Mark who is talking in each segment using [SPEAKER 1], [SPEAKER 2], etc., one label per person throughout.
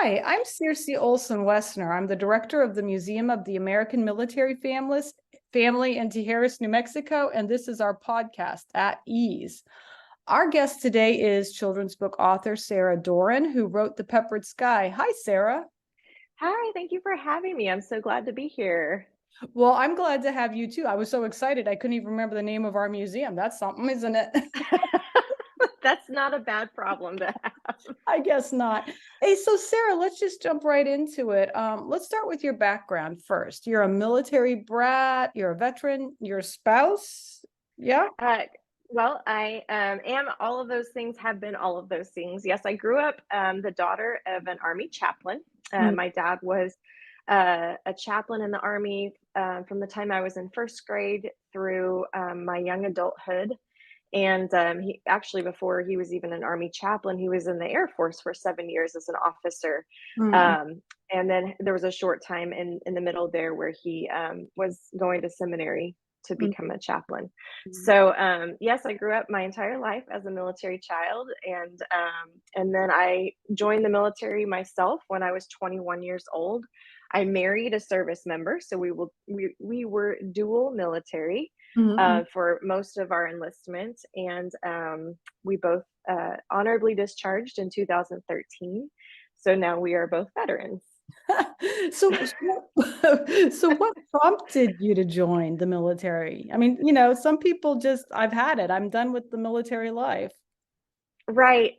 [SPEAKER 1] Hi, I'm Circe Olson Wessner. I'm the director of the Museum of the American Military Family in Tijeras, New Mexico, and this is our podcast, At Ease. Our guest today is children's book author Sarah Doran, who wrote The Peppered Sky. Hi, Sarah.
[SPEAKER 2] Hi, thank you for having me. I'm so glad to be here.
[SPEAKER 1] Well, I'm glad to have you too. I was so excited. I couldn't even remember the name of our museum. That's something, isn't it?
[SPEAKER 2] That's not a bad problem to have.
[SPEAKER 1] I guess not. Hey, so Sarah, let's just jump right into it. Let's start with your background first. You're a military brat, you're a veteran, you're a spouse. Yeah.
[SPEAKER 2] Uh, I am all of those things, have been all of those things. Yes, I grew up the daughter of an Army chaplain.
[SPEAKER 1] Mm,
[SPEAKER 2] My dad was a chaplain in the Army from the time I was in first grade through my young adulthood. And he actually, before he was even an Army chaplain, he was in the Air Force for 7 years as an officer.
[SPEAKER 1] mm,
[SPEAKER 2] Um, and then there was a short time in the middle there where he was going to seminary to
[SPEAKER 1] mm,
[SPEAKER 2] become a chaplain.
[SPEAKER 1] mm.
[SPEAKER 2] So yes, I grew up my entire life as a military child, and then I joined the military myself when I was 21 years old. I married a service member, so we were dual military
[SPEAKER 1] Mm,
[SPEAKER 2] for most of our enlistment, and we both honorably discharged in 2013. So now we are both veterans.
[SPEAKER 1] So what prompted you to join the military? I mean, some people just, I've had it. I'm done with the military life.
[SPEAKER 2] Right.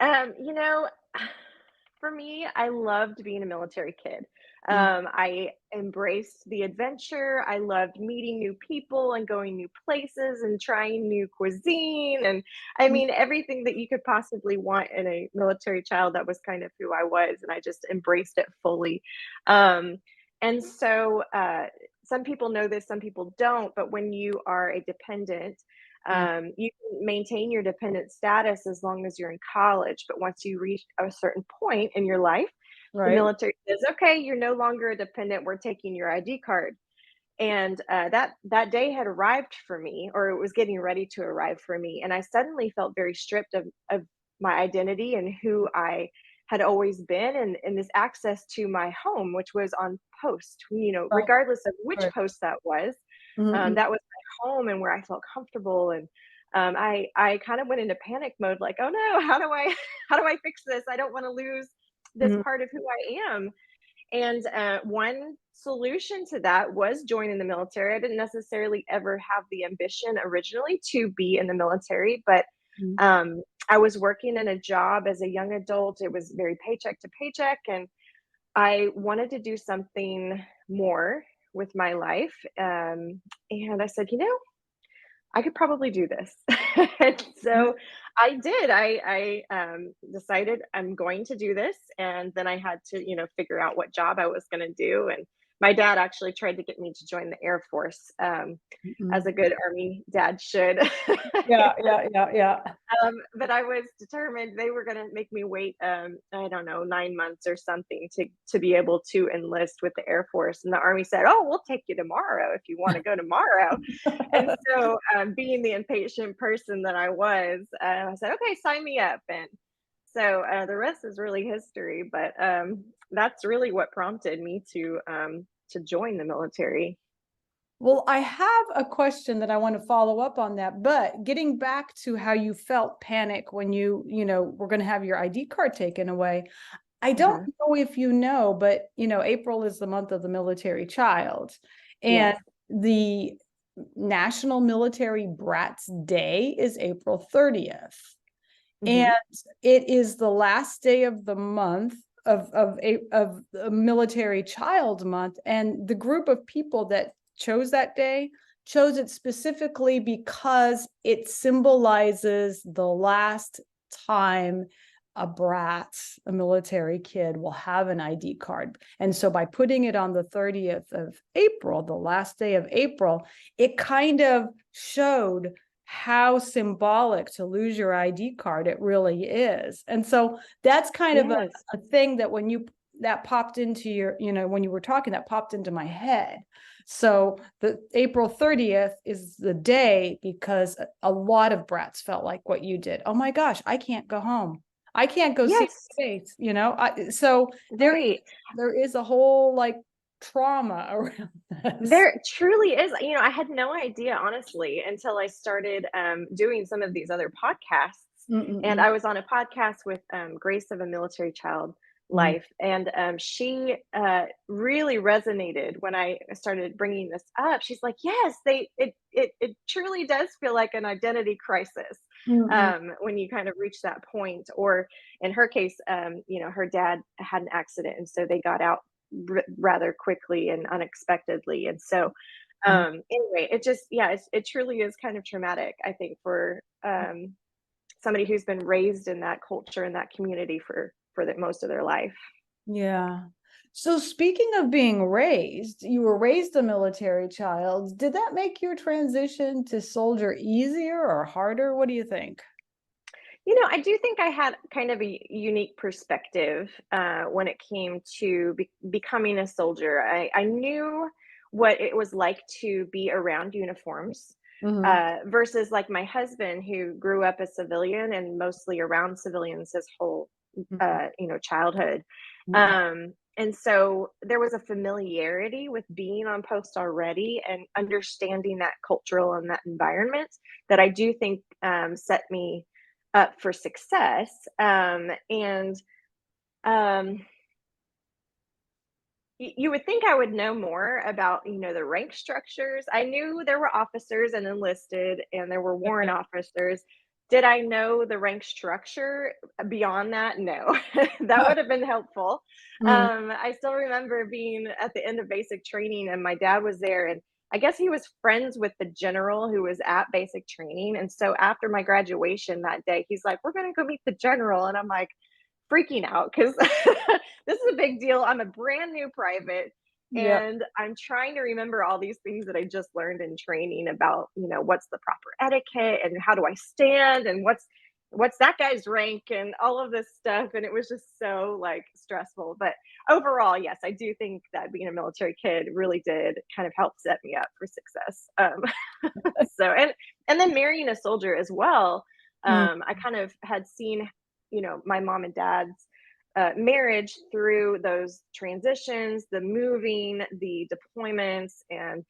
[SPEAKER 2] For me, I loved being a military kid.
[SPEAKER 1] Mm,
[SPEAKER 2] I embraced the adventure. I loved meeting new people and going new places and trying new cuisine. And I
[SPEAKER 1] mm,
[SPEAKER 2] mean, everything that you could possibly want in a military child, that was kind of who I was. And I just embraced it fully. Um, and so some people know this, some people don't. But when you are a dependent,
[SPEAKER 1] mm.
[SPEAKER 2] you can maintain your dependent status as long as you're in college, but once you reach a certain point in your life, the
[SPEAKER 1] Right.
[SPEAKER 2] military says, "Okay, you're no longer a dependent. We're taking your ID card." And that day had arrived for me, or it was getting ready to arrive for me, and I suddenly felt very stripped of my identity and who I had always been, and this access to my home, which was on post.
[SPEAKER 1] Right.
[SPEAKER 2] Regardless of which
[SPEAKER 1] Right.
[SPEAKER 2] post that was,
[SPEAKER 1] Mm,
[SPEAKER 2] that was my home and where I felt comfortable. And I kind of went into panic mode, like, oh no, how do I how do I fix this? I don't want to lose this
[SPEAKER 1] mm,
[SPEAKER 2] part of who I am. And one solution to that was joining the military. I didn't necessarily ever have the ambition originally to be in the military, but
[SPEAKER 1] mm,
[SPEAKER 2] I was working in a job as a young adult. It was very paycheck to paycheck, and I wanted to do something more with my life. And I said, I could probably do this. And
[SPEAKER 1] mm.
[SPEAKER 2] so I did. I decided I'm going to do this, and then I had to, figure out what job I was going to do. And my dad actually tried to get me to join the Air Force, as
[SPEAKER 1] Mm.
[SPEAKER 2] a good Army dad should.
[SPEAKER 1] Yeah, yeah, yeah, yeah.
[SPEAKER 2] But I was determined they were going to make me wait, I don't know, 9 months or something to be able to enlist with the Air Force. And the Army said, "Oh, we'll take you tomorrow if you want to go tomorrow." And so, being the impatient person that I was, I said, "Okay, sign me up." And so the rest is really history. But that's really what prompted me to join the military.
[SPEAKER 1] Well, I have a question that I want to follow up on that, but getting back to how you felt panic when were going to have your ID card taken away. I don't
[SPEAKER 2] Mhm.
[SPEAKER 1] know if you know, but April is the month of the military child, and
[SPEAKER 2] Yes.
[SPEAKER 1] the National Military Brats Day is April 30th. And
[SPEAKER 2] Hmm.
[SPEAKER 1] it is the last day of the month of the military child month, and the group of people that chose that day chose it specifically because it symbolizes the last time a brat, a military kid, will have an ID card. And so by putting it on the 30th of April, the last day of April, it kind of showed how symbolic to lose your ID card it really is. And so that's kind of
[SPEAKER 2] Yes.
[SPEAKER 1] a thing that that popped into when you were talking, that popped into my head. So the April 30th is the day because a lot of brats felt like what you did. Oh my gosh, I can't go home. I can't go see
[SPEAKER 2] Yes,
[SPEAKER 1] face, so
[SPEAKER 2] right.
[SPEAKER 1] there is a whole like trauma around this.
[SPEAKER 2] There truly is. I had no idea, honestly, until I started doing some of these other podcasts. And
[SPEAKER 1] Mm-mm-mm.
[SPEAKER 2] I was on a podcast with Grace of a Military Child
[SPEAKER 1] Mhm.
[SPEAKER 2] Life, and she really resonated when I started bringing this up. She's like, "Yes, it truly does feel like an identity crisis
[SPEAKER 1] Mm-mm.
[SPEAKER 2] when you kind of reach that point." Or in her case, her dad had an accident, and so they got out rather quickly and unexpectedly. And so, anyway, it truly is kind of traumatic, I think, for somebody who's been raised in that culture and that community for the most of their life.
[SPEAKER 1] Yeah. So speaking of being raised, you were raised a military child. Did that make your transition to soldier easier or harder? What do you think?
[SPEAKER 2] I do think I had kind of a unique perspective when it came to becoming a soldier. I knew what it was like to be around uniforms
[SPEAKER 1] Mhm.
[SPEAKER 2] versus like my husband, who grew up a civilian and mostly around civilians his whole,
[SPEAKER 1] Mhm.
[SPEAKER 2] childhood.
[SPEAKER 1] Mhm.
[SPEAKER 2] And so there was a familiarity with being on post already and understanding that cultural and that environment that I do think set me up for success. And um, you would think I would know more about, the rank structures. I knew there were officers and enlisted, and there were warrant officers. Did I know the rank structure beyond that? No, that would have been helpful.
[SPEAKER 1] Mm.
[SPEAKER 2] I still remember being at the end of basic training, and my dad was there, and I guess he was friends with the general who was at basic training. And so after my graduation that day, he's like, "We're going to go meet the general." And I'm like, freaking out because this is a big deal. I'm a brand new private,
[SPEAKER 1] Yep.
[SPEAKER 2] and I'm trying to remember all these things that I just learned in training about, what's the proper etiquette and how do I stand and what's that guy's rank and all of this stuff. And it was just so like stressful. But overall, yes, I do think that being a military kid really did kind of help set me up for success. So and then marrying a soldier as well.
[SPEAKER 1] Mm.
[SPEAKER 2] I kind of had seen, my mom and dad's marriage through those transitions, the moving, the deployments, and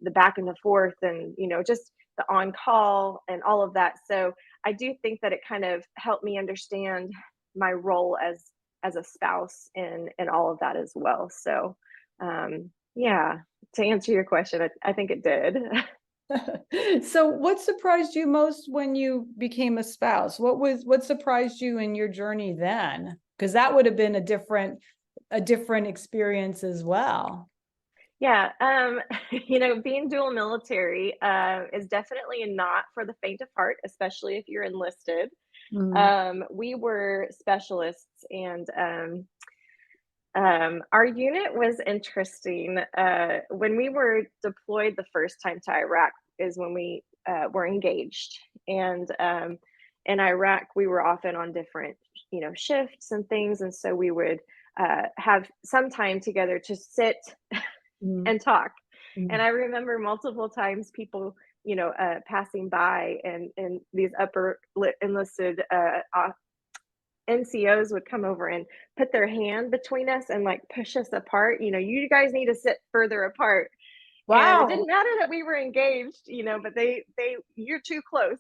[SPEAKER 2] the back and the forth, and just the on call and all of that. So I do think that it kind of helped me understand my role as a spouse and all of that as well. So yeah, to answer your question, I think it did.
[SPEAKER 1] So what surprised you most when you became a spouse? What surprised you in your journey then? Because that would have been a different experience as well.
[SPEAKER 2] Yeah, being dual military is definitely not for the faint of heart, especially if you're enlisted.
[SPEAKER 1] Mm.
[SPEAKER 2] We were specialists, and our unit was interesting. When we were deployed the first time to Iraq, is when we were engaged, and in Iraq, we were often on different, shifts and things, and so we would have some time together to sit
[SPEAKER 1] Mm.
[SPEAKER 2] and talk. And
[SPEAKER 1] Mm.
[SPEAKER 2] I remember multiple times people, passing by, and these upper enlisted NCOs would come over and put their hand between us and like push us apart. You guys need to sit further apart. And it
[SPEAKER 1] Wow.
[SPEAKER 2] didn't matter that we were engaged, but you're too close.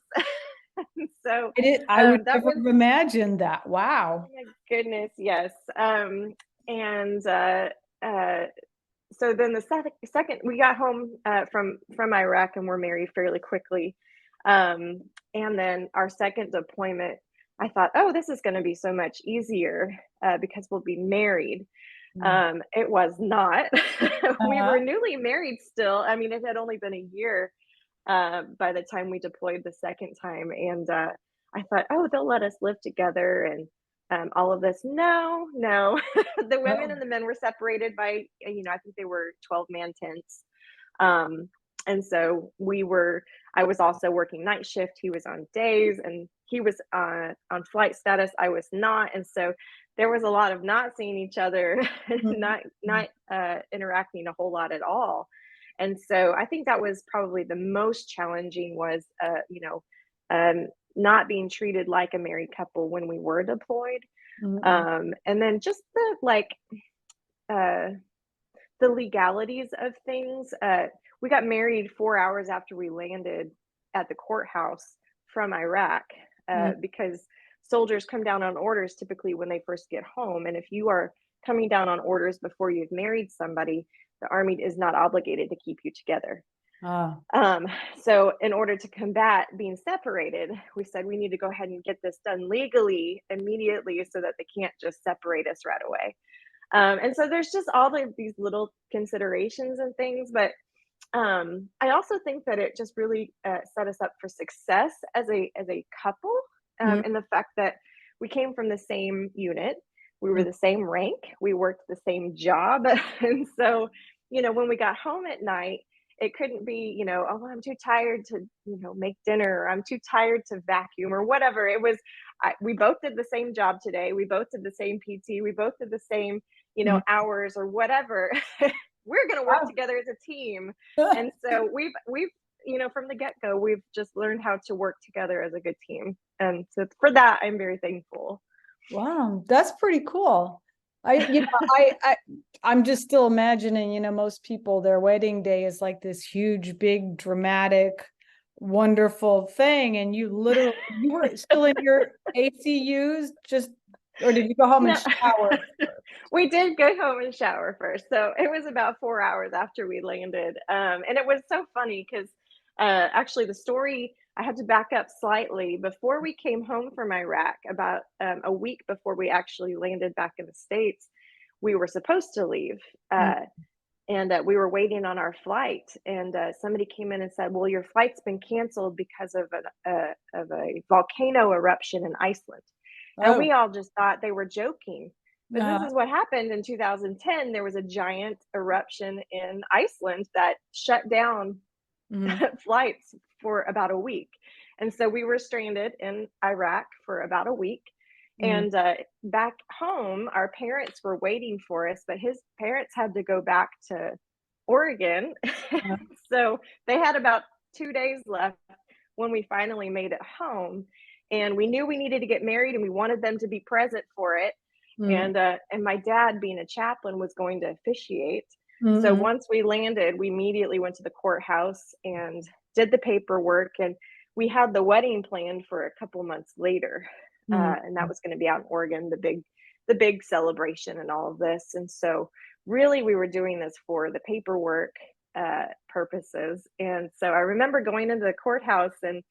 [SPEAKER 2] So
[SPEAKER 1] I would
[SPEAKER 2] that
[SPEAKER 1] never
[SPEAKER 2] was,
[SPEAKER 1] have imagined that. Wow.
[SPEAKER 2] oh my goodness, yes. And uh, so then the second we got home from Iraq and were married fairly quickly. And then our second deployment, I thought, oh, this is going to be so much easier because we'll be married.
[SPEAKER 1] Mm.
[SPEAKER 2] It was not. We
[SPEAKER 1] Uh-huh.
[SPEAKER 2] were newly married still. I mean, it had only been a year by the time we deployed the second time. And I thought, oh, they'll let us live together and all of this. No, no. The women
[SPEAKER 1] Oh.
[SPEAKER 2] and the men were separated by, I think they were 12-man tents. Um, and so I was also working night shift. He was on days, and he was on flight status. I was not. And so there was a lot of not seeing each other,
[SPEAKER 1] Mhm.
[SPEAKER 2] not interacting a whole lot at all. And so I think that was probably the most challenging was, not being treated like a married couple when we were deployed.
[SPEAKER 1] Mm-mm.
[SPEAKER 2] And then just the uh, the legalities of things. We got married 4 hours after we landed at the courthouse from Iraq,
[SPEAKER 1] Mm.
[SPEAKER 2] because soldiers come down on orders typically when they first get home. And if you are coming down on orders before you've married somebody, the Army is not obligated to keep you together.
[SPEAKER 1] Ah.
[SPEAKER 2] Um, so in order to combat being separated, we said we need to go ahead and get this done legally immediately so that they can't just separate us right away. And so there's just all of these little considerations and things, but I also think that it just really set us up for success as a couple,
[SPEAKER 1] Mm.
[SPEAKER 2] in the fact that we came from the same unit, we were
[SPEAKER 1] Mm.
[SPEAKER 2] the same rank, we worked the same job, and so when we got home at night, it couldn't be oh, I'm too tired to make dinner, or I'm too tired to vacuum or whatever. It was we both did the same job today, we both did the same PT, we both did the same
[SPEAKER 1] Mm.
[SPEAKER 2] hours or whatever. We're going to work
[SPEAKER 1] Wow.
[SPEAKER 2] together as a team. And so we've from the get-go, we've just learned how to work together as a good team. And so for that, I'm very thankful.
[SPEAKER 1] Wow, that's pretty cool. I'm just still imagining, most people, their wedding day is like this huge, big, dramatic, wonderful thing. And you were still in your ACUs or did you go home and
[SPEAKER 2] No,
[SPEAKER 1] shower?
[SPEAKER 2] we did go home and shower first. So it was about 4 hours after we landed. And it was so funny because actually the story, I had to back up slightly. Before we came home from Iraq, about a week before we actually landed back in the States, we were supposed to leave.
[SPEAKER 1] Mm.
[SPEAKER 2] And we were waiting on our flight, and somebody came in and said, well, your flight's been canceled because of a volcano eruption in Iceland. And
[SPEAKER 1] Oh,
[SPEAKER 2] we all just thought they were joking. But this
[SPEAKER 1] uh,
[SPEAKER 2] is what happened in 2010. There was a giant eruption in Iceland that shut down
[SPEAKER 1] mhm.
[SPEAKER 2] flights for about a week. And so we were stranded in Iraq for about a week.
[SPEAKER 1] Mm.
[SPEAKER 2] And back home, our parents were waiting for us, but his parents had to go back to Oregon.
[SPEAKER 1] Uh,
[SPEAKER 2] So they had about 2 days left when we finally made it home. And we knew we needed to get married and we wanted them to be present for it.
[SPEAKER 1] mm.
[SPEAKER 2] And my dad, being a chaplain, was going to officiate. So
[SPEAKER 1] Mm.
[SPEAKER 2] once we landed, we immediately went to the courthouse and did the paperwork. And we had the wedding planned for a couple months later,
[SPEAKER 1] Mm.
[SPEAKER 2] and that was going to be out in Oregon, the big celebration and all of this. And so, really, we were doing this for the paperwork purposes. And so, I remember going into the courthouse and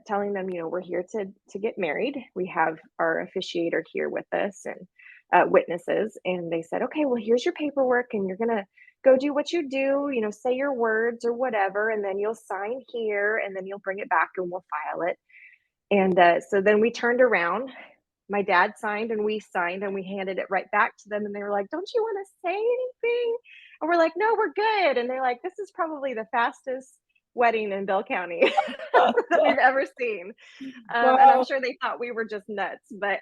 [SPEAKER 2] telling them, we're here to get married. We have our officiator here with us and witnesses. And they said, okay, well, here's your paperwork, and you're gonna go do what you do. Say your words or whatever, and then you'll sign here, and then you'll bring it back, and we'll file it. And so then we turned around. My dad signed, and we signed, and we handed it right back to them. And they were like, don't you want to say anything? And we're like, no, we're good. And they're like, this is probably the fastest wedding in Bell County that we've ever seen. And I'm
[SPEAKER 1] Wow.
[SPEAKER 2] sure they thought we were just nuts. But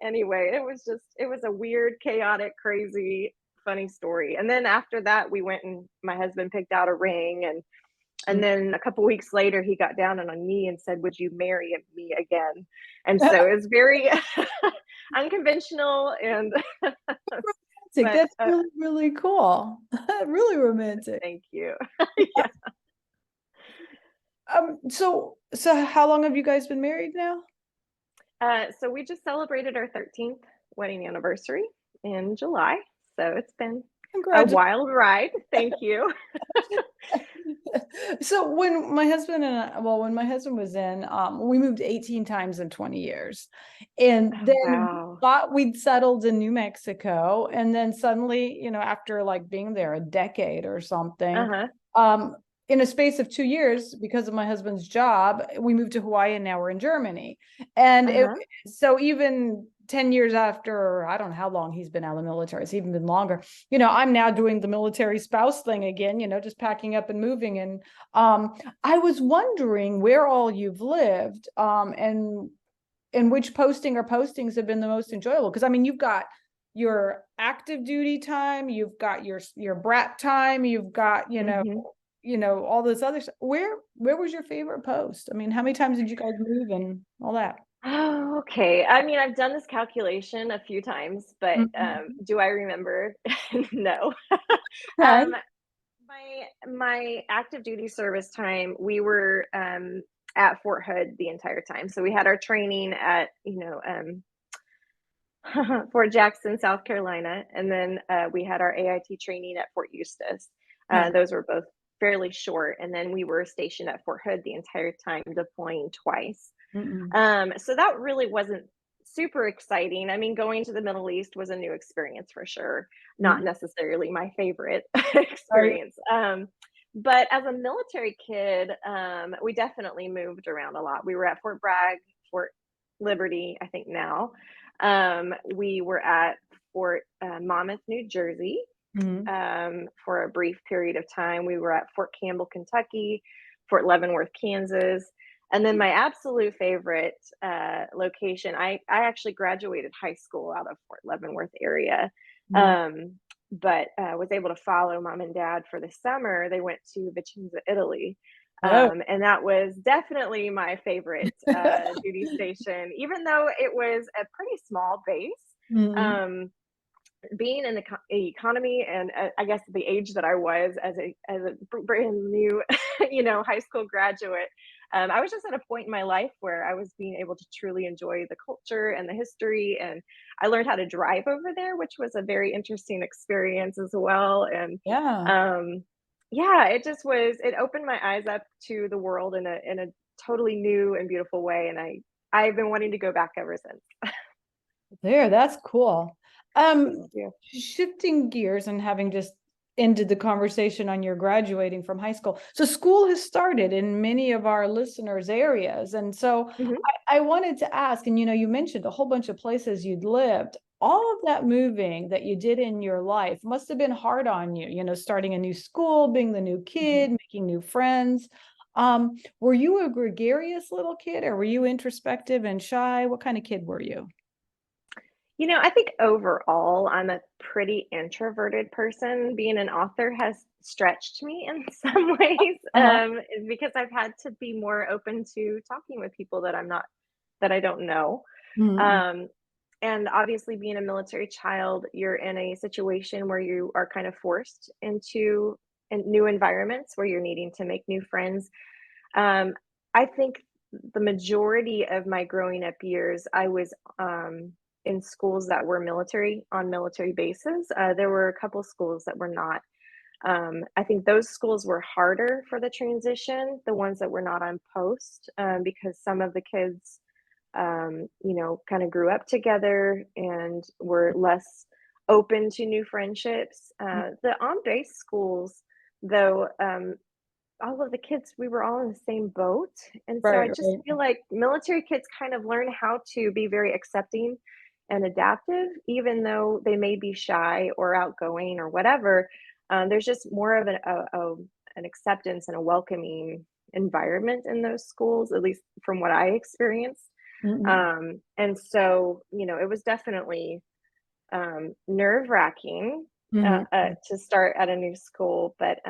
[SPEAKER 2] anyway, it was a weird, chaotic, crazy, funny story. And then after that, we went and my husband picked out a ring, and
[SPEAKER 1] Mm.
[SPEAKER 2] then a couple weeks later, he got down on a knee and said, would you marry me again? And so it was very unconventional. And
[SPEAKER 1] Romantic.
[SPEAKER 2] but
[SPEAKER 1] That's really, really cool. Really romantic.
[SPEAKER 2] thank you.
[SPEAKER 1] So how long have you guys been married now?
[SPEAKER 2] So we just celebrated our 13th wedding anniversary in July. So it's been a
[SPEAKER 1] Congratulations.
[SPEAKER 2] wild ride. Thank you.
[SPEAKER 1] So when my husband when my husband was in, we moved 18 times in 20 years. And
[SPEAKER 2] Oh,
[SPEAKER 1] then we
[SPEAKER 2] wow.
[SPEAKER 1] thought we'd settled in New Mexico. And then suddenly, after like being there a decade or something,
[SPEAKER 2] Uh-huh.
[SPEAKER 1] in a space of 2 years, because of my husband's job, we moved to Hawaii, and now we're in Germany. And
[SPEAKER 2] Uh-huh.
[SPEAKER 1] so even 10 years after, I don't know how long he's been out of the military, it's even been longer, I'm now doing the military spouse thing again, just packing up and moving. And I was wondering where all you've lived, and which postings have been the most enjoyable. Because you've got your active duty time, you've got your brat time, you've got,
[SPEAKER 2] Mhm.
[SPEAKER 1] all this other stuff. Where was your favorite post? I mean, how many times did you guys move and all that?
[SPEAKER 2] Oh, okay. I mean, I've done this calculation a few times, but
[SPEAKER 1] Mhm.
[SPEAKER 2] do I remember? No.
[SPEAKER 1] Okay.
[SPEAKER 2] Um, my active duty service time, we were at Fort Hood the entire time. So we had our training at, Fort Jackson, South Carolina, and then we had our AIT training at Fort Eustis.
[SPEAKER 1] Okay.
[SPEAKER 2] Those were both fairly short, and then we were stationed at Fort Hood the entire time, deploying twice.
[SPEAKER 1] Mm-mm.
[SPEAKER 2] So that really wasn't super exciting. I mean, going to the Middle East was a new experience for sure, not
[SPEAKER 1] Mm.
[SPEAKER 2] necessarily my favorite
[SPEAKER 1] Right.
[SPEAKER 2] experience. But as a military kid, we definitely moved around a lot. We were at Fort Bragg, Fort Liberty, I think now. We were at Fort Monmouth, New Jersey,
[SPEAKER 1] Mhm.
[SPEAKER 2] for a brief period of time. We were at Fort Campbell, Kentucky, Fort Leavenworth, Kansas. And then my absolute favorite location, I actually graduated high school out of Fort Leavenworth area,
[SPEAKER 1] Mhm.
[SPEAKER 2] um, but was able to follow mom and dad for the summer. They went to Vicenza, Italy.
[SPEAKER 1] Oh.
[SPEAKER 2] And that was definitely my favorite duty station, even though it was a pretty small base.
[SPEAKER 1] Mhm.
[SPEAKER 2] Um, Being in the economy and I guess the age that I was as a brand new, high school graduate, I was just at a point in my life where I was being able to truly enjoy the culture and the history, and I learned how to drive over there, which was a very interesting experience as well. And
[SPEAKER 1] Yeah.
[SPEAKER 2] um, yeah, it opened my eyes up to the world in a totally new and beautiful way, and I've been wanting to go back ever since.
[SPEAKER 1] That's cool.
[SPEAKER 2] Thank you.
[SPEAKER 1] Shifting gears and having just ended the conversation on your graduating from high school. So school has started in many of our listeners' areas. And so
[SPEAKER 2] Mhm.
[SPEAKER 1] I wanted to ask, and you mentioned a whole bunch of places you'd lived. All of that moving that you did in your life must have been hard on you, starting a new school, being the new
[SPEAKER 2] Mhm.
[SPEAKER 1] kid, making new friends. Were you a gregarious little kid or were you introspective and shy? What kind of kid were you?
[SPEAKER 2] I think overall, I'm a pretty introverted person. Being an author has stretched me in some ways,
[SPEAKER 1] Uh-huh.
[SPEAKER 2] because I've had to be more open to talking with people that I don't know.
[SPEAKER 1] Mhm.
[SPEAKER 2] Um, and obviously, being a military child, you're in a situation where you are kind of forced into new environments where you're needing to make new friends. Um, I think the majority of my growing up years, I was in schools that were on military bases. There were a couple schools that were not. I think those schools were harder for the transition, the ones that were not on post, because some of the kids, kind of grew up together and were less open to new friendships. The on base schools, though, all of the kids, we were all in the same boat. And so I
[SPEAKER 1] Right,
[SPEAKER 2] just
[SPEAKER 1] right.
[SPEAKER 2] feel like military kids kind of learn how to be very accepting and adaptive, even though they may be shy or outgoing or whatever. There's just more of an acceptance and a welcoming environment in those schools, at least from what I experienced.
[SPEAKER 1] Mhm.
[SPEAKER 2] And so, it was definitely nerve wracking
[SPEAKER 1] Mhm.
[SPEAKER 2] to start at a new school, but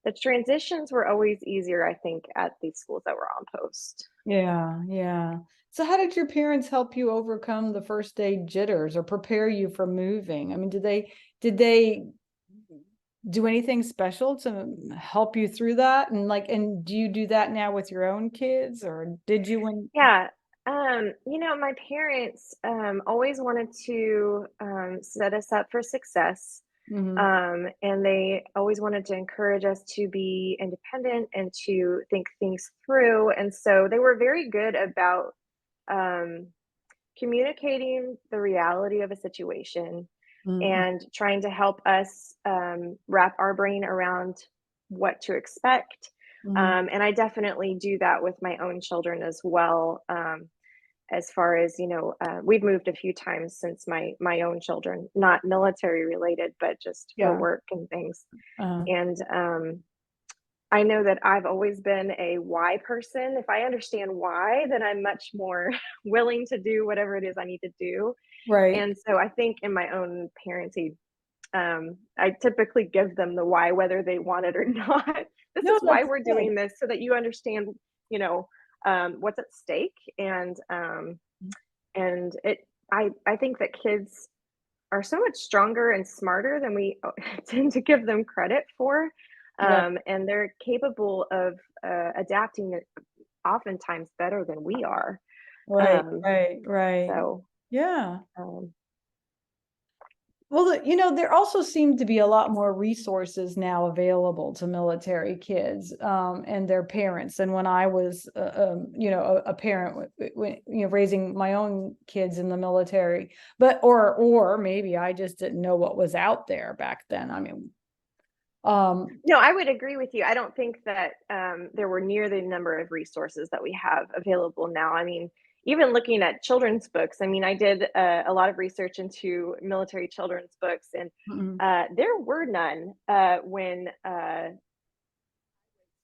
[SPEAKER 2] the transitions were always easier, I think, at these schools that were on post.
[SPEAKER 1] Yeah, yeah. So how did your parents help you overcome the first day jitters or prepare you for moving? I mean, did they do anything special to help you through that? And do you do that now with your own kids or did you when
[SPEAKER 2] Yeah. My parents always wanted to set us up for success.
[SPEAKER 1] Mhm.
[SPEAKER 2] And they always wanted to encourage us to be independent and to think things through. And so they were very good about um, communicating the reality of a situation
[SPEAKER 1] Mhm.
[SPEAKER 2] and trying to help us wrap our brain around what to expect.
[SPEAKER 1] Mhm.
[SPEAKER 2] And I definitely do that with my own children as well. As far as we've moved a few times since my own children, not military related, but just for
[SPEAKER 1] Yeah.
[SPEAKER 2] work and things.
[SPEAKER 1] Uh,
[SPEAKER 2] And I know that I've always been a why person. If I understand why, then I'm much more willing to do whatever it is I need to do.
[SPEAKER 1] right.
[SPEAKER 2] And so I think in my own parenting, I typically give them the why, whether they want it or not. this
[SPEAKER 1] No,
[SPEAKER 2] is why
[SPEAKER 1] that's
[SPEAKER 2] we're
[SPEAKER 1] good.
[SPEAKER 2] doing this, so that you understand, you know, what's at stake. And I think that kids are so much stronger and smarter than we tend to give them credit for.
[SPEAKER 1] Right,
[SPEAKER 2] And they're capable of adapting it oftentimes better than we are.
[SPEAKER 1] right,
[SPEAKER 2] Um,
[SPEAKER 1] right, right.
[SPEAKER 2] so,
[SPEAKER 1] Yeah.
[SPEAKER 2] um,
[SPEAKER 1] Well, there also seem to be a lot more resources now available to military kids and their parents than when I was, a parent when, raising my own kids in the military. But or maybe I just didn't know what was out there back then. I mean, um,
[SPEAKER 2] no, I would agree with you. I don't think that there were near the number of resources that we have available now. I mean, even looking at children's books, I mean, I did a lot of research into military children's books, and
[SPEAKER 1] mm,
[SPEAKER 2] there were none when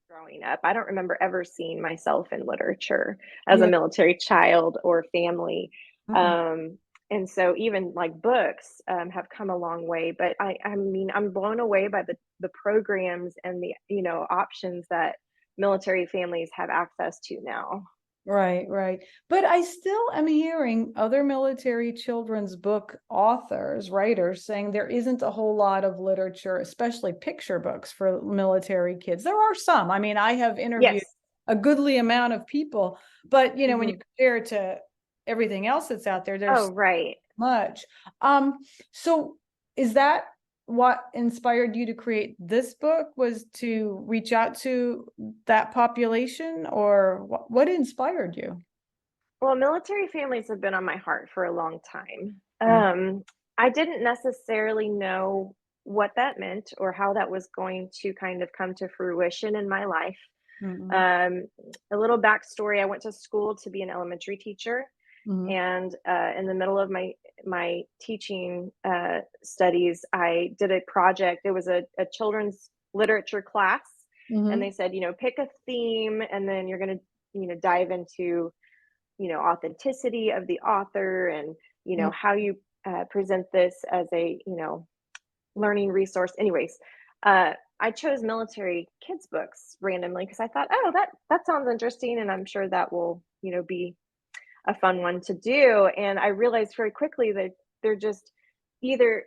[SPEAKER 2] growing up. I don't remember ever seeing myself in literature as a
[SPEAKER 1] yeah,
[SPEAKER 2] military child or family.
[SPEAKER 1] mm,
[SPEAKER 2] Um, and so even like books have come a long way, but I mean, I'm blown away by the programs and the, options that military families have access to now.
[SPEAKER 1] right, right. But I still am hearing other military children's book authors, writers saying there isn't a whole lot of literature, especially picture books for military kids. There are some. I mean, I have interviewed
[SPEAKER 2] Yes.
[SPEAKER 1] a goodly amount of people, but when you
[SPEAKER 2] Hmm.
[SPEAKER 1] compare it to everything else that's out there,
[SPEAKER 2] Oh,
[SPEAKER 1] there's
[SPEAKER 2] right.
[SPEAKER 1] much. So is that what inspired you to create this book, was to reach out to that population, or what inspired you?
[SPEAKER 2] Well, military families have been on my heart for a long time.
[SPEAKER 1] Mm,
[SPEAKER 2] I didn't necessarily know what that meant or how that was going to kind of come to fruition in my life.
[SPEAKER 1] mm,
[SPEAKER 2] Um, a little backstory: I went to school to be an elementary teacher,
[SPEAKER 1] mm,
[SPEAKER 2] and in the middle of my teaching studies, I did a project. It was a children's literature class, and they
[SPEAKER 1] mm,
[SPEAKER 2] said, pick a theme, and then you're going to, dive into authenticity of the author, and
[SPEAKER 1] mm,
[SPEAKER 2] how you present this as a learning resource. Anyways, I chose military kids books randomly because I thought, oh, that sounds interesting, and I'm sure that will be a fun one to do. And I realized very quickly that they're just either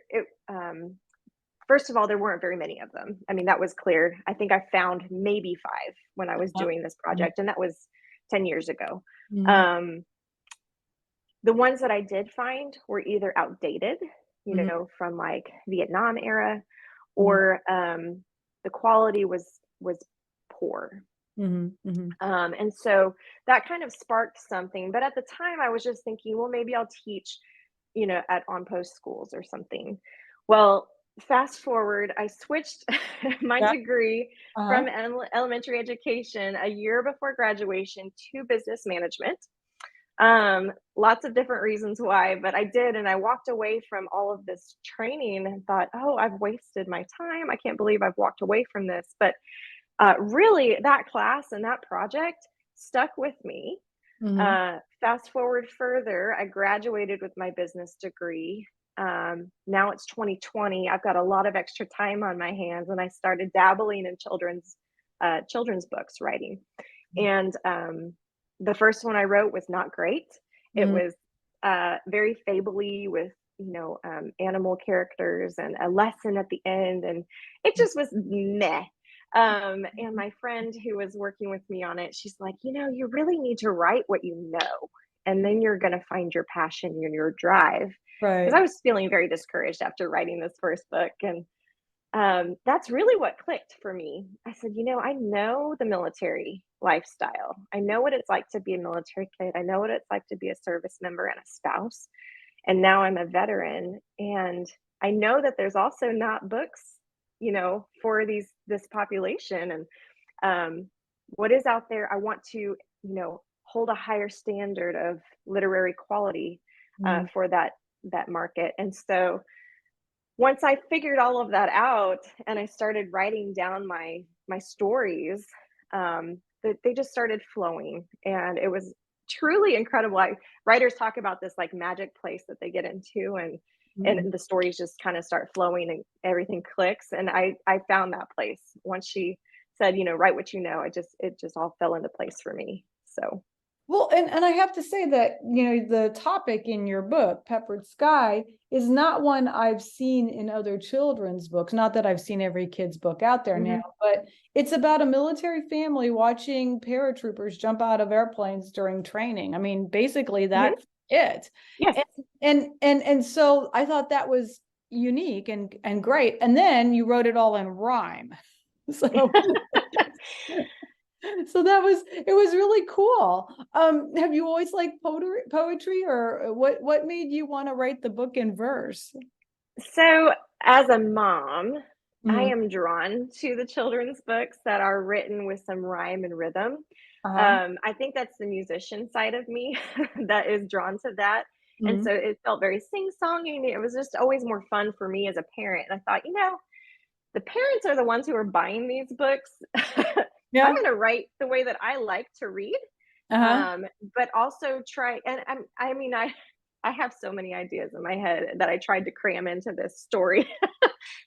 [SPEAKER 2] first of all, there weren't very many of them. I mean, that was clear. I think I found maybe five when I was
[SPEAKER 1] uh,
[SPEAKER 2] doing this
[SPEAKER 1] mm,
[SPEAKER 2] project, and that was 10 years ago.
[SPEAKER 1] mm,
[SPEAKER 2] um, the ones that I did find were either outdated,
[SPEAKER 1] mm,
[SPEAKER 2] from like Vietnam era,
[SPEAKER 1] mm,
[SPEAKER 2] or the quality was poor.
[SPEAKER 1] mm, mm,
[SPEAKER 2] And so that kind of sparked something. But at the time, I was just thinking, well, maybe I'll teach, at on post schools or something. Well, fast forward, I switched my
[SPEAKER 1] yeah,
[SPEAKER 2] degree
[SPEAKER 1] uh-huh,
[SPEAKER 2] from elementary education a year before graduation to business management. Lots of different reasons why, but I did, and I walked away from all of this training and thought, "Oh, I've wasted my time. I can't believe I've walked away from this." But really, that class and that project stuck with me.
[SPEAKER 1] mm,
[SPEAKER 2] Fast forward further, I graduated with my business degree. Now it's 2020. I've got a lot of extra time on my hands, and I started dabbling in children's books writing. And the first one I wrote was not great. It
[SPEAKER 1] mm,
[SPEAKER 2] was very fably with animal characters and a lesson at the end, and it just was meh. And my friend who was working with me on it, she's like, you really need to write what you know, and then you're going to find your passion and your drive. Because I
[SPEAKER 1] right,
[SPEAKER 2] was feeling very discouraged after writing this first book. And that's really what clicked for me. I said, I know the military lifestyle. I know what it's like to be a military kid. I know what it's like to be a service member and a spouse. And now I'm a veteran. And I know that there's also not books, for this population. And what is out there, I want to, hold a higher standard of literary quality
[SPEAKER 1] mm,
[SPEAKER 2] for that market. And so once I figured all of that out and I started writing down my stories, they just started flowing, and it was truly incredible. Writers talk about this like magic place that they get into, and
[SPEAKER 1] mm,
[SPEAKER 2] and the stories just kind of start flowing and everything clicks. And I found that place once she said, write what you know, it just all fell into place for me. So.
[SPEAKER 1] Well, and I have to say that, the topic in your book, Peppered Sky, is not one I've seen in other children's books. Not that I've seen every kid's book out there now, but it's about a military family watching paratroopers jump out of airplanes during training. I mean, basically that's it.
[SPEAKER 2] Yes.
[SPEAKER 1] And so I thought that was unique and great. And then you wrote it all in rhyme. So so it was really cool. Have you always liked poetry, or what made you want to write the book in verse?
[SPEAKER 2] So, as a mom, I
[SPEAKER 1] Mm.
[SPEAKER 2] am drawn to the children's books that are written with some rhyme and rhythm.
[SPEAKER 1] Uh-huh.
[SPEAKER 2] I think that's the musician side of me that is drawn to that. And
[SPEAKER 1] Mm.
[SPEAKER 2] so it felt very sing-songy. It was just always more fun for me as a parent. And I thought, the parents are the ones who are buying these books. I'm
[SPEAKER 1] Yeah.
[SPEAKER 2] going to write the way that I like to read,
[SPEAKER 1] Uh-huh.
[SPEAKER 2] but also try. And I mean, I have so many ideas in my head that I tried to cram into this story.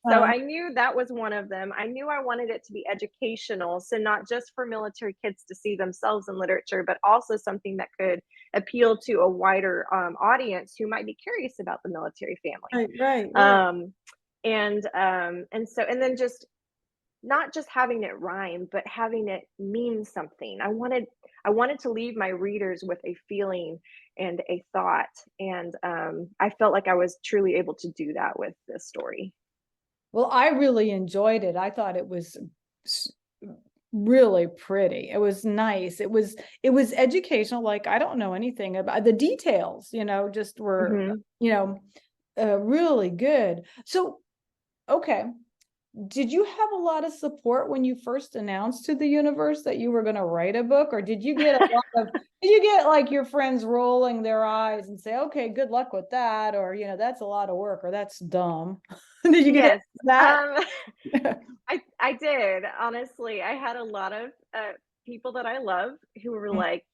[SPEAKER 2] So
[SPEAKER 1] Uh,
[SPEAKER 2] I knew that was one of them. I knew I wanted it to be educational, so not just for military kids to see themselves in literature, but also something that could appeal to a wider audience who might be curious about the military family.
[SPEAKER 1] right.
[SPEAKER 2] And then just not just having it rhyme, but having it mean something. I wanted to leave my readers with a feeling and a thought, and I felt like I was truly able to do that with this story.
[SPEAKER 1] Well, I really enjoyed it. I thought it was really pretty. It was nice. It was educational. Like, I don't know anything about the details, just were,
[SPEAKER 2] Mhm.
[SPEAKER 1] really good. So, okay. Did you have a lot of support when you first announced to the universe that you were going to write a book, or did you get did you get like your friends rolling their eyes and say, okay, good luck with that, or that's a lot of work, or that's dumb? Did you get
[SPEAKER 2] Yes,
[SPEAKER 1] that?
[SPEAKER 2] um, I did, honestly. I had a lot of, people that I love who were like,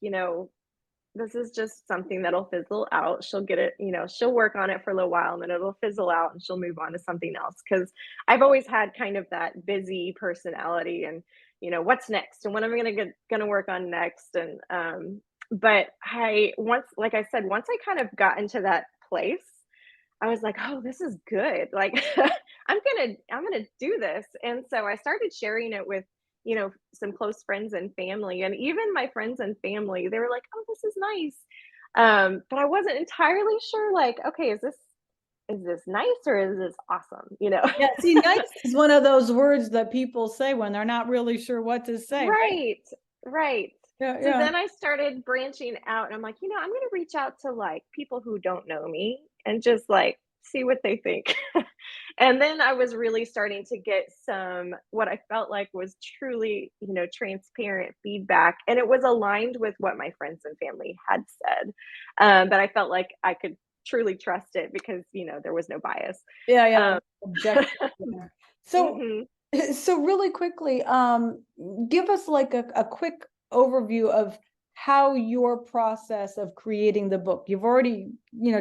[SPEAKER 2] "This is just something that'll fizzle out. She'll get it, she'll work on it for a little while, and then it'll fizzle out, and she'll move on to something else." Because 'Cause I've always had kind of that busy personality and, "What's next? And what am I gonna work on next?" And, but I once like I said, once I kind of got into that place, I was like, "Oh, this is good. Like, I'm gonna do this." And so I started sharing it with, some close friends and family, and even my friends and family, they were like, "Oh, this is nice." But I wasn't entirely sure, like, okay, is this nice or is this awesome?
[SPEAKER 1] Yeah, see, nice is one of those words that people say when they're not really sure what to say, right?
[SPEAKER 2] Right, right.
[SPEAKER 1] Yeah,
[SPEAKER 2] So
[SPEAKER 1] yeah.
[SPEAKER 2] then I started branching out and I'm like, I'm gonna reach out to like people who don't know me and just like see what they think. And then I was really starting to get some what I felt like was truly, transparent feedback. And it was aligned with what my friends and family had said. But I felt like I could truly trust it because, there was no bias.
[SPEAKER 1] Yeah.
[SPEAKER 2] Um,
[SPEAKER 1] Objective. Yeah. So,
[SPEAKER 2] mhm.
[SPEAKER 1] so really quickly, give us like a quick overview of how your process of creating the book. You've already,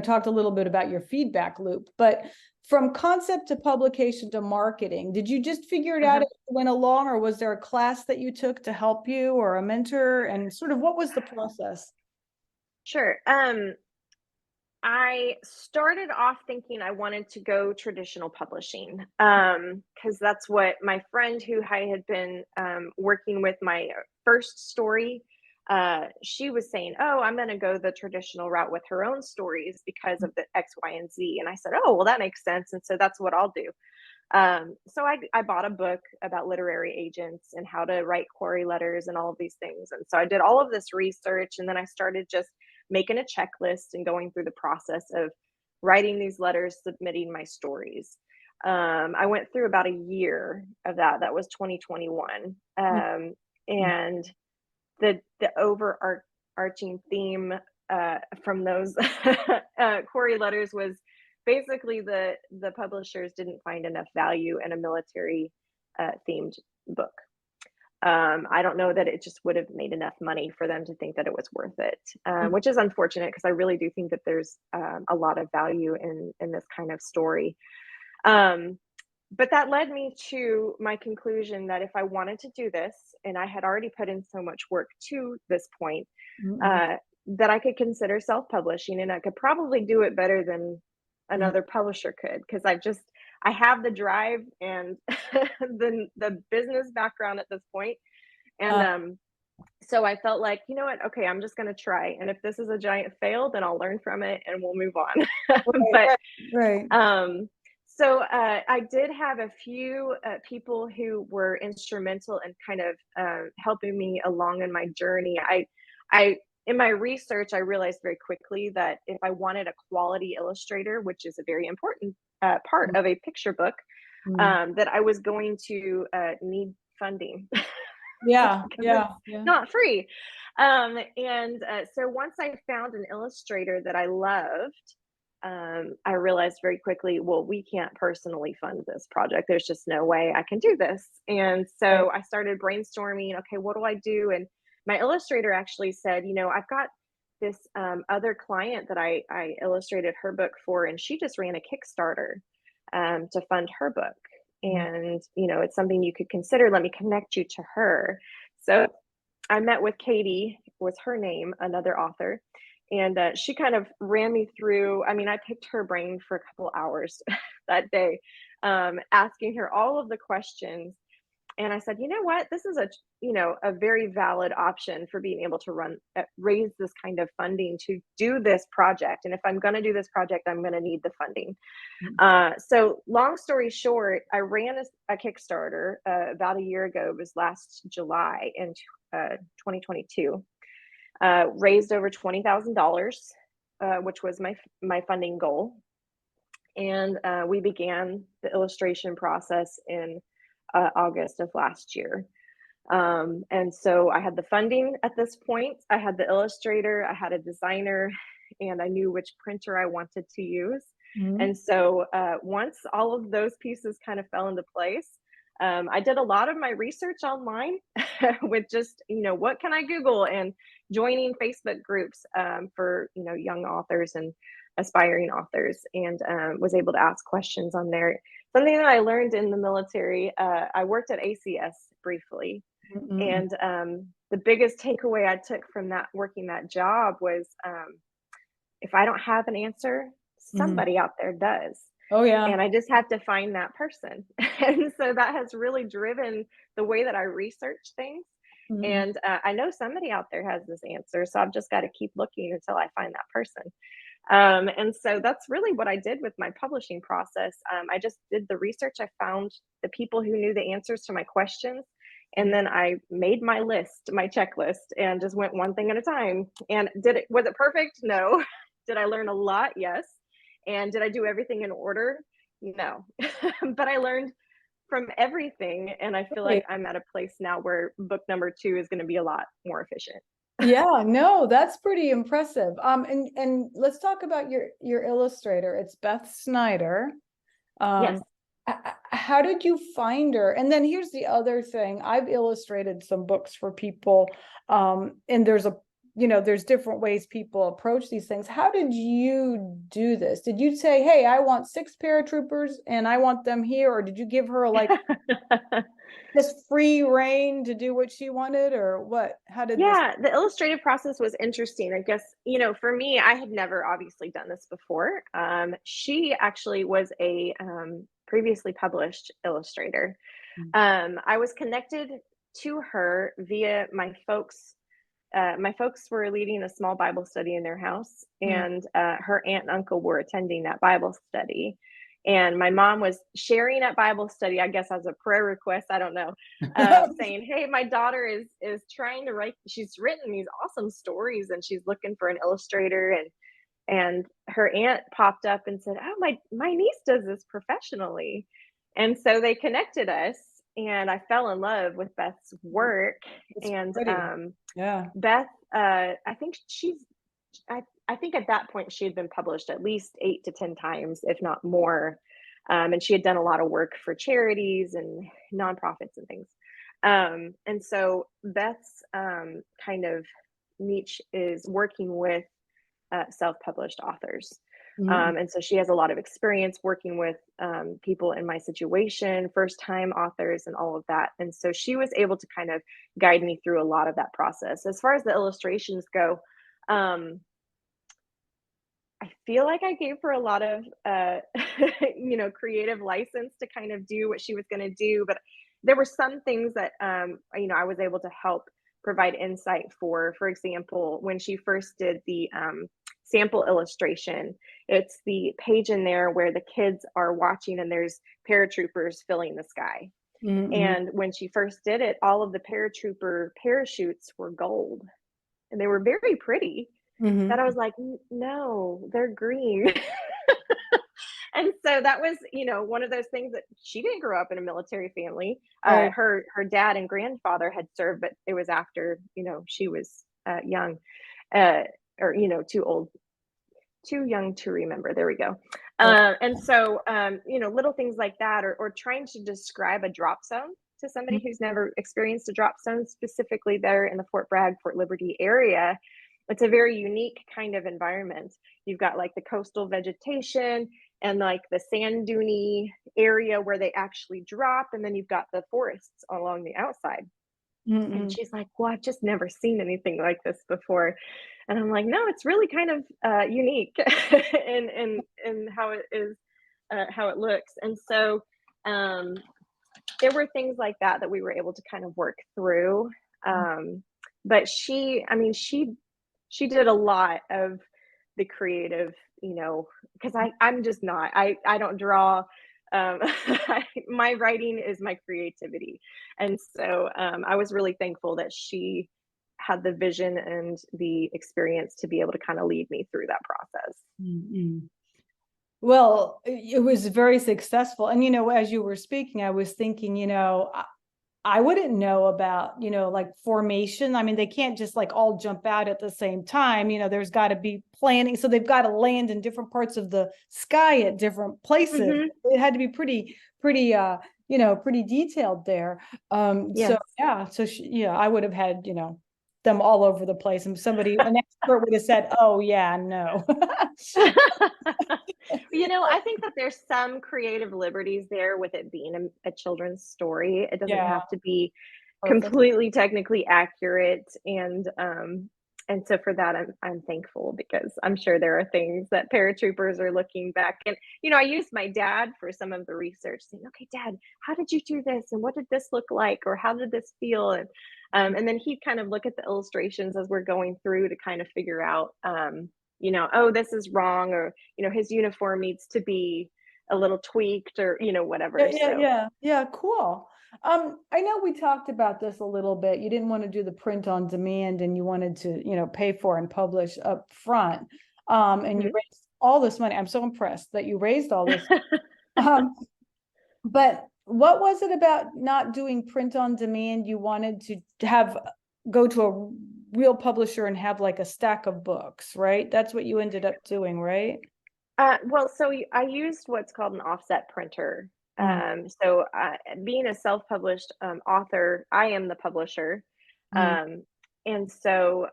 [SPEAKER 1] talked a little bit about your feedback loop, but from concept to publication to marketing, did you just figure it out
[SPEAKER 2] Uh-huh.
[SPEAKER 1] as you went along, or was there a class that you took to help you, or a mentor? And sort of what was the process?
[SPEAKER 2] Sure. I started off thinking I wanted to go traditional publishing because that's what my friend who I had been working with my first story. She was saying, "Oh, I'm going to go the traditional route with her own stories because of the X, Y, and Z." And I said, "Oh, well, that makes sense." And so that's what I'll do. So I bought a book about literary agents and how to write query letters and all of these things. And so I did all of this research, and then I started just making a checklist and going through the process of writing these letters, submitting my stories. I went through about a year of that. That was 2021, and the overarching theme from those query letters was basically the publishers didn't find enough value in a military themed book. I don't know that it just would have made enough money for them to think that it was worth it, which is unfortunate because I really do think that there's a lot of value in this kind of story. Um, but that led me to my conclusion that if I wanted to do this, and I had already put in so much work to this point,
[SPEAKER 1] Mm-mm.
[SPEAKER 2] uh, that I could consider self-publishing, and I could probably do it better than
[SPEAKER 1] Mm.
[SPEAKER 2] another publisher could, because I have the drive and the business background at this point, and
[SPEAKER 1] Uh,
[SPEAKER 2] so I felt like, you know what? Okay, I'm just going to try, and if this is a giant fail, then I'll learn from it and we'll move on.
[SPEAKER 1] right,
[SPEAKER 2] But
[SPEAKER 1] right, right.
[SPEAKER 2] um, I did have a few people who were instrumental in kind of helping me along in my journey. I, in my research, I realized very quickly that if I wanted a quality illustrator, which is a very important part of a picture book,
[SPEAKER 1] Mm.
[SPEAKER 2] that I was going to need funding
[SPEAKER 1] Yeah,
[SPEAKER 2] because it's
[SPEAKER 1] yeah, yeah.
[SPEAKER 2] not free. So once I found an illustrator that I loved, I realized very quickly, well, we can't personally fund this project. There's just no way I can do this. And
[SPEAKER 1] Right.
[SPEAKER 2] so I started brainstorming, okay, what do I do? And my illustrator actually said, I've got this other client that I illustrated her book for, and she just ran a Kickstarter to fund her book.
[SPEAKER 1] Mm.
[SPEAKER 2] And, it's something you could consider. Let me connect you to her. So I met with Katie, was her name, another author, and she kind of ran me through. I mean, I picked her brain for a couple hours that day, asking her all of the questions. And I said, you know what, this is a very valid option for being able to raise this kind of funding to do this project. And if I'm going to do this project, I'm going to need the funding.
[SPEAKER 1] Mm.
[SPEAKER 2] So long story short, I ran a Kickstarter about a year ago. It was last July in 2022. Raised over $20,000, which was my funding goal, and we began the illustration process in August of last year. And so I had the funding at this point. I had the illustrator, I had a designer, and I knew which printer I wanted to use.
[SPEAKER 1] Mm.
[SPEAKER 2] And so once all of those pieces kind of fell into place, I did a lot of my research online with just, what can I Google, and joining Facebook groups for, young authors and aspiring authors, and was able to ask questions on there. Something that I learned in the military, I worked at ACS briefly,
[SPEAKER 1] Mm-mm.
[SPEAKER 2] and the biggest takeaway I took from that working that job was, if I don't have an answer,
[SPEAKER 1] Mm.
[SPEAKER 2] somebody out there does.
[SPEAKER 1] Oh, yeah.
[SPEAKER 2] And I just have to find that person. And so that has really driven the way that I research things.
[SPEAKER 1] Mm-mm.
[SPEAKER 2] And I know somebody out there has this answer. So I've just got to keep looking until I find that person. And so that's really what I did with my publishing process. I just did the research. I found the people who knew the answers to my questions. And then I made my list, my checklist, and just went one thing at a time. And was it perfect? No. Did I learn a lot? Yes. And did I do everything in order? No. But I learned from everything. And I feel like
[SPEAKER 1] Right.
[SPEAKER 2] I'm at a place now where book number 2 is going to be a lot more efficient.
[SPEAKER 1] Yeah, no, that's pretty impressive. And let's talk about your illustrator. It's Beth Snyder.
[SPEAKER 2] Yes.
[SPEAKER 1] Um, how did you find her? And then here's the other thing. I've illustrated some books for people, and there's different ways people approach these things. How did you do this? Did you say, hey, I want 6 paratroopers and I want them here? Or did you give her like just free reign to do what she wanted, or what? How did this?
[SPEAKER 2] Yeah, the illustrative process was interesting. I guess, for me, I had never obviously done this before. She actually was a previously published illustrator. I was connected to her via my folks. My folks were leading a small Bible study in their house,
[SPEAKER 1] Mm.
[SPEAKER 2] and her aunt and uncle were attending that Bible study. And my mom was sharing at Bible study, I guess, as a prayer request. I don't know, saying, "Hey, my daughter is trying to write. She's written these awesome stories, and she's looking for an illustrator." And her aunt popped up and said, "Oh, my niece does this professionally." And so they connected us, and I fell in love with Beth's work.
[SPEAKER 1] It's
[SPEAKER 2] And
[SPEAKER 1] pretty. Yeah.
[SPEAKER 2] Beth, I think I think at that point she had been published at least 8 to 10 times, if not more. And she had done a lot of work for charities and nonprofits and things. And so Beth's kind of niche is working with self-published authors. And so she has a lot of experience working with people in my situation, first time authors, and all of that. And so she was able to kind of guide me through a lot of that process. As far as the illustrations go, I feel like I gave her a lot of, creative license to kind of do what she was going to do. But there were some things that, I was able to help provide insight for. For example, when she first did the sample illustration, it's the page in there where the kids are watching and there's paratroopers filling the sky. And when she first did it, all of the paratrooper parachutes were gold and they were very pretty. That I was like, no, they're green. And so that was, one of those things that she didn't grow up in a military family.
[SPEAKER 1] Right.
[SPEAKER 2] Her dad and grandfather had served, but it was after, she was young, or, too young to remember. There we go. And so, little things like that, or trying to describe a drop zone to somebody who's never experienced a drop zone, specifically there in the Fort Bragg, Fort Liberty area. It's a very unique kind of environment. You've got like the coastal vegetation and like the sand duney area where they actually drop. And then you've got the forests along the outside. And she's like, well, I've just never seen anything like this before. And I'm like, no, it's really kind of unique in how it is, how it looks. And so there were things like that we were able to kind of work through. But she did a lot of the creative, because I'm just not, I don't draw. My writing is my creativity. And so I was really thankful that she had the vision and the experience to be able to kind of lead me through that process.
[SPEAKER 1] Well, it was very successful. And, as you were speaking, I was thinking, I wouldn't know about, like formation. I mean, they can't just like all jump out at the same time. There's got to be planning. So they've got to land in different parts of the sky at different places. It had to be pretty, pretty detailed there.
[SPEAKER 2] Yes.
[SPEAKER 1] I would have had, them all over the place. And an expert would have said, oh yeah, no.
[SPEAKER 2] I think that there's some creative liberties there with it being a children's story. It doesn't have to be completely technically accurate. And so for that, I'm thankful, because I'm sure there are things that paratroopers are looking back. And, I used my dad for some of the research, saying, okay, Dad, how did you do this? And what did this look like? Or how did this feel? And then he'd kind of look at the illustrations as we're going through to kind of figure out, oh, this is wrong, or, his uniform needs to be a little tweaked, or, whatever.
[SPEAKER 1] Yeah, cool. I know we talked about this a little bit. You didn't want to do the print on demand, and you wanted to, pay for and publish up front. And you raised all this money. I'm so impressed that you raised all this. But what was it about not doing print on demand? You wanted to go to a real publisher and have like a stack of books, right? That's what you ended up doing, right?
[SPEAKER 2] Well, so I used what's called an offset printer. So being a self-published author, I am the publisher. And so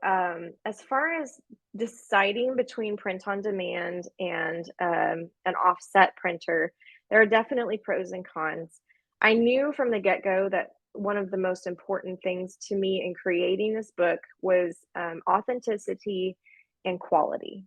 [SPEAKER 2] as far as deciding between print on demand and an offset printer, there are definitely pros and cons. I knew from the get-go that one of the most important things to me in creating this book was authenticity and quality.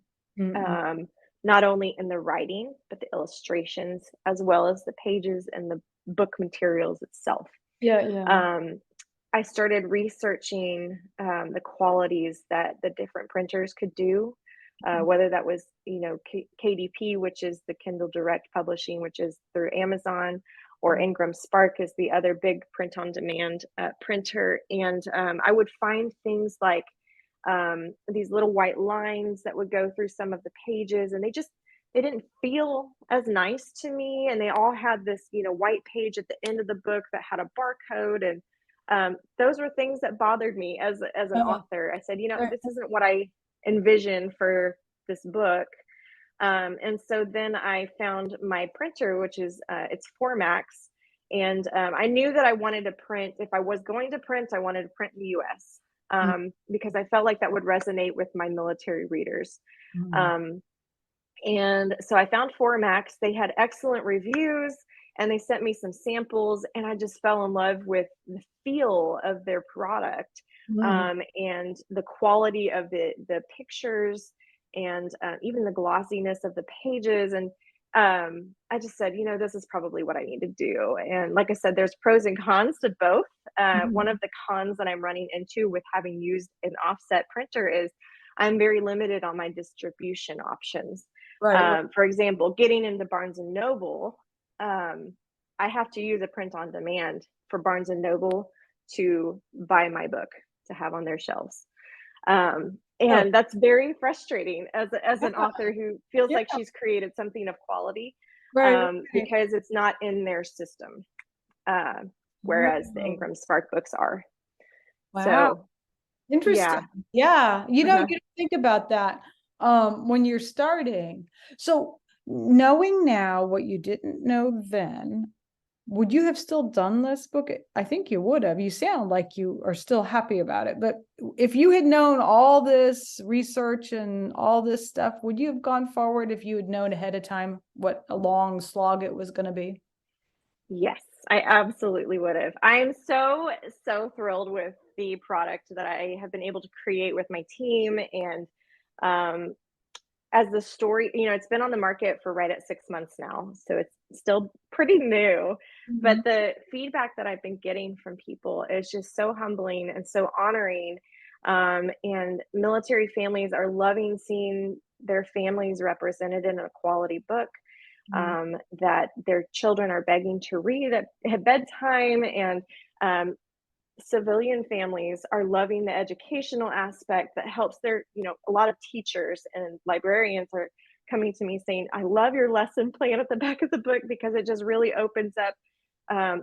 [SPEAKER 2] Not only in the writing, but the illustrations, as well as the pages and the book materials itself. I started researching the qualities that the different printers could do, whether that was, KDP, which is the Kindle Direct Publishing, which is through Amazon, or Ingram Spark is the other big print on demand printer. And I would find things like these little white lines that would go through some of the pages, and they didn't feel as nice to me. And they all had this, white page at the end of the book that had a barcode. And those were things that bothered me as an author. I said, this isn't what I envisioned for this book. And so then I found my printer, which is it's Formax. And I knew that I wanted to print, if I was going to print, I wanted to print in the US. Because I felt like that would resonate with my military readers. And so I found Formax. They had excellent reviews and they sent me some samples, and I just fell in love with the feel of their product,
[SPEAKER 1] Mm.
[SPEAKER 2] and the quality of the pictures, and even the glossiness of the pages. And I just said, this is probably what I need to do. And like I said, there's pros and cons to both. One
[SPEAKER 1] Mhm.
[SPEAKER 2] of the cons that I'm running into with having used an offset printer is I'm very limited on my distribution options.
[SPEAKER 1] Right.
[SPEAKER 2] For example, getting into Barnes and Noble, I have to use a print on demand for Barnes and Noble to buy my book to have on their shelves.
[SPEAKER 1] Oh,
[SPEAKER 2] And that's very frustrating as
[SPEAKER 1] yeah,
[SPEAKER 2] an author who feels
[SPEAKER 1] yeah,
[SPEAKER 2] like she's created something of quality,
[SPEAKER 1] right, right.
[SPEAKER 2] because it's not in their system, uh, whereas the
[SPEAKER 1] Oh,
[SPEAKER 2] Ingram Spark books are.
[SPEAKER 1] wow.
[SPEAKER 2] So,
[SPEAKER 1] Interesting.
[SPEAKER 2] yeah.
[SPEAKER 1] Yeah.
[SPEAKER 2] Uh-huh.
[SPEAKER 1] You don't think about that when you're starting. So knowing now what you didn't know then, would you have still done this book? I think you would have. You sound like you are still happy about it. But if you had known all this research and all this stuff, would you have gone forward if you had known ahead of time what a long slog it was going to be?
[SPEAKER 2] Yes, I absolutely would have. I am so, so thrilled with the product that I have been able to create with my team. And um, as the story, it's been on the market for right at 6 months now. So it's still pretty new. But
[SPEAKER 1] Mhm.
[SPEAKER 2] the feedback that I've been getting from people is just so humbling and so honoring. And military families are loving seeing their families represented in a quality book,
[SPEAKER 1] Mhm.
[SPEAKER 2] that their children are begging to read at bedtime. And um, civilian families are loving the educational aspect that helps their, a lot of teachers and librarians are coming to me saying, I love your lesson plan at the back of the book because it just really opens up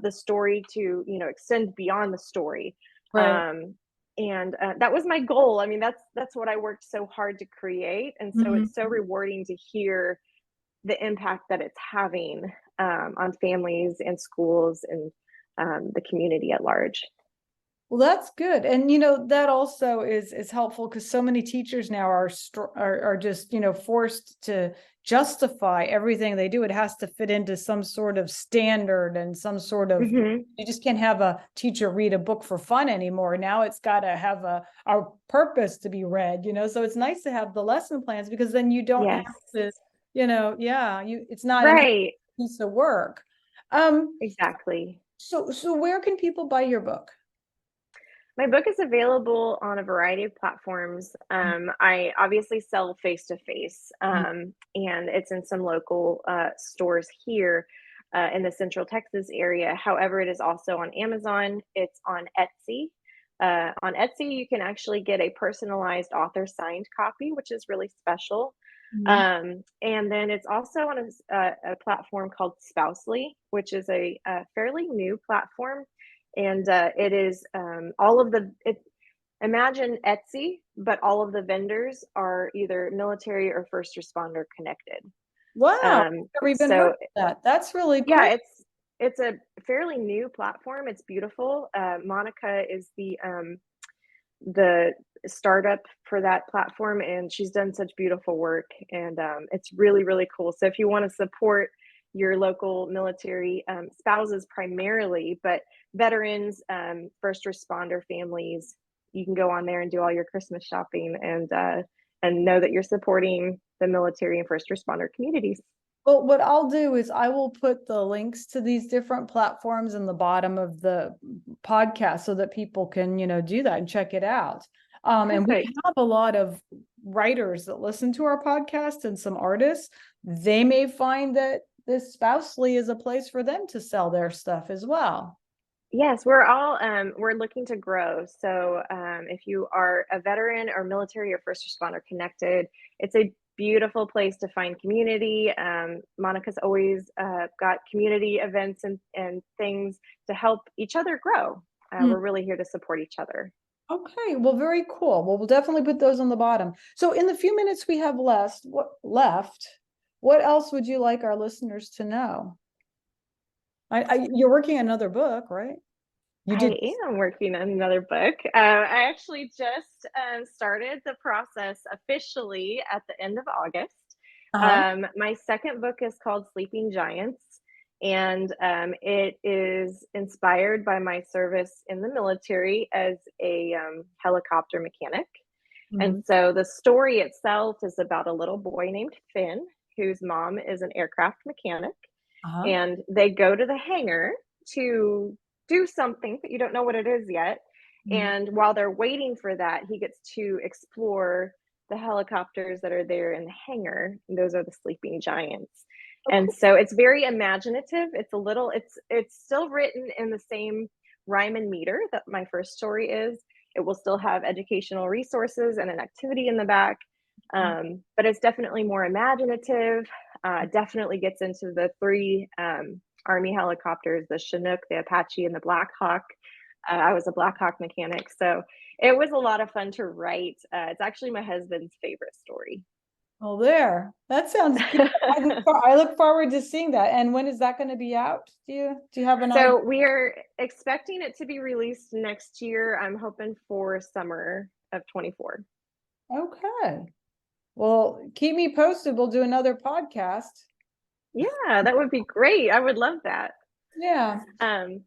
[SPEAKER 2] the story to, extend beyond the story.
[SPEAKER 1] Right.
[SPEAKER 2] And that was my goal. I mean, that's what I worked so hard to create. And so
[SPEAKER 1] Mhm.
[SPEAKER 2] it's so rewarding to hear the impact that it's having, on families and schools and the community at large.
[SPEAKER 1] Well, that's good. And that also is helpful because so many teachers now are just, forced to justify everything they do. It has to fit into some sort of standard and some sort of
[SPEAKER 2] Hmm.
[SPEAKER 1] you just can't have a teacher read a book for fun anymore. Now it's got to have a purpose to be read, So it's nice to have the lesson plans because then you don't have
[SPEAKER 2] Yes.
[SPEAKER 1] to, yeah, it's not an
[SPEAKER 2] Right.
[SPEAKER 1] piece of work. Um,
[SPEAKER 2] Exactly.
[SPEAKER 1] so where can people buy your book?
[SPEAKER 2] My book is available on a variety of platforms. I obviously sell face to face, and it's in some local stores here in the Central Texas area. However, it is also on Amazon. It's on Etsy. On Etsy, you can actually get a personalized author signed copy, which is really special.
[SPEAKER 1] Mhm.
[SPEAKER 2] And then it's also on a platform called Spousely, which is a fairly new platform, and it is all of the it, imagine Etsy, but all of the vendors are either military or first responder connected.
[SPEAKER 1] Wow, never even heard
[SPEAKER 2] So
[SPEAKER 1] of that. That's really
[SPEAKER 2] yeah,
[SPEAKER 1] cool.
[SPEAKER 2] it's a fairly new platform. It's beautiful. Monica is the startup for that platform, and she's done such beautiful work, and it's really, really cool. So if you want to support your local military, spouses primarily, but veterans, first responder families, you can go on there and do all your Christmas shopping, and know that you're supporting the military and first responder communities.
[SPEAKER 1] Well, what I'll do is I will put the links to these different platforms in the bottom of the podcast so that people can, do that and check it out. And we
[SPEAKER 2] Perfect.
[SPEAKER 1] have a lot of writers that listen to our podcast and some artists. They may find that this Spousely is a place for them to sell their stuff as well.
[SPEAKER 2] Yes, we're looking to grow. So if you are a veteran or military or first responder connected, it's a beautiful place to find community. Monica's always got community events and things to help each other grow.
[SPEAKER 1] Hmm.
[SPEAKER 2] We're really here to support each other.
[SPEAKER 1] Okay, well, very cool. Well, we'll definitely put those on the bottom. So in the few minutes we have what else would you like our listeners to know? You're working on another book, right? You did.
[SPEAKER 2] I am working on another book. I actually just started the process officially at the end of August. My second book is called Sleeping Giants, and it is inspired by my service in the military as a helicopter mechanic. And
[SPEAKER 1] Mhm.
[SPEAKER 2] so the story itself is about a little boy named Finn, whose mom is an aircraft mechanic,
[SPEAKER 1] Uh-huh.
[SPEAKER 2] and they go to the hangar to do something, but you don't know what it is yet.
[SPEAKER 1] Mhm.
[SPEAKER 2] And while they're waiting for that, he gets to explore the helicopters that are there in the hangar. And those are the sleeping giants.
[SPEAKER 1] Oh,
[SPEAKER 2] And
[SPEAKER 1] cool.
[SPEAKER 2] so it's very imaginative. It's still written in the same rhyme and meter that my first story is. It will still have educational resources and an activity in the back, but it's definitely more imaginative. Definitely gets into the three Army helicopters, the Chinook, the Apache, and the Black Hawk. I was a Black Hawk mechanic, so it was a lot of fun to write. It's actually my husband's favorite story.
[SPEAKER 1] Well, there. That sounds good. I look forward to seeing that. And when is that going to be out? Do you have an idea?
[SPEAKER 2] So we are expecting it to be released next year. I'm hoping for summer of 24.
[SPEAKER 1] Okay. Well, keep me posted. We'll do another podcast.
[SPEAKER 2] Yeah, that would be great. I would love that.
[SPEAKER 1] Yeah.
[SPEAKER 2] Um,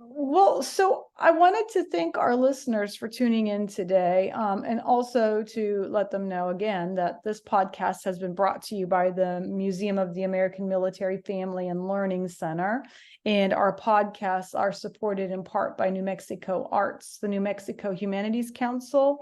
[SPEAKER 1] Well, so I wanted to thank our listeners for tuning in today, and also to let them know again that this podcast has been brought to you by the Museum of the American Military Family and Learning Center. And our podcasts are supported in part by New Mexico Arts, the New Mexico Humanities Council,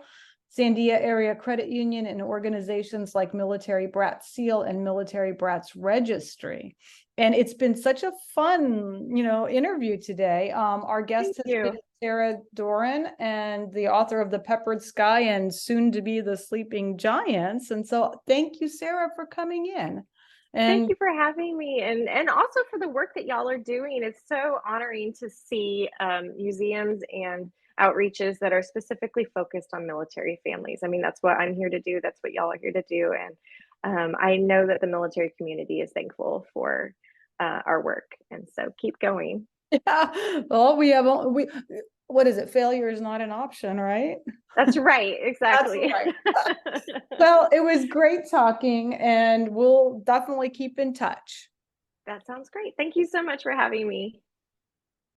[SPEAKER 1] Sandia Area Credit Union, and organizations like Military Brats Seal and Military Brats Registry. And it's been such a fun, interview today. Our
[SPEAKER 2] thank
[SPEAKER 1] guest has been
[SPEAKER 2] you.
[SPEAKER 1] Sarah Doran, and the author of The Peppered Sky and soon to be The Sleeping Giants. And so thank you, Sarah, for coming in.
[SPEAKER 2] Thank
[SPEAKER 1] And
[SPEAKER 2] you for having me, and also for the work that y'all are doing. It's so honoring to see museums and outreaches that are specifically focused on military families. I mean, that's what I'm here to do. That's what y'all are here to do, and I know that the military community is thankful for our work. And so keep going.
[SPEAKER 1] yeah, well, what is it? Failure is not an option, right?
[SPEAKER 2] That's right,
[SPEAKER 1] That's
[SPEAKER 2] exactly.
[SPEAKER 1] right. Well, it was great talking, and we'll definitely keep in touch.
[SPEAKER 2] That sounds great. Thank you so much for having me.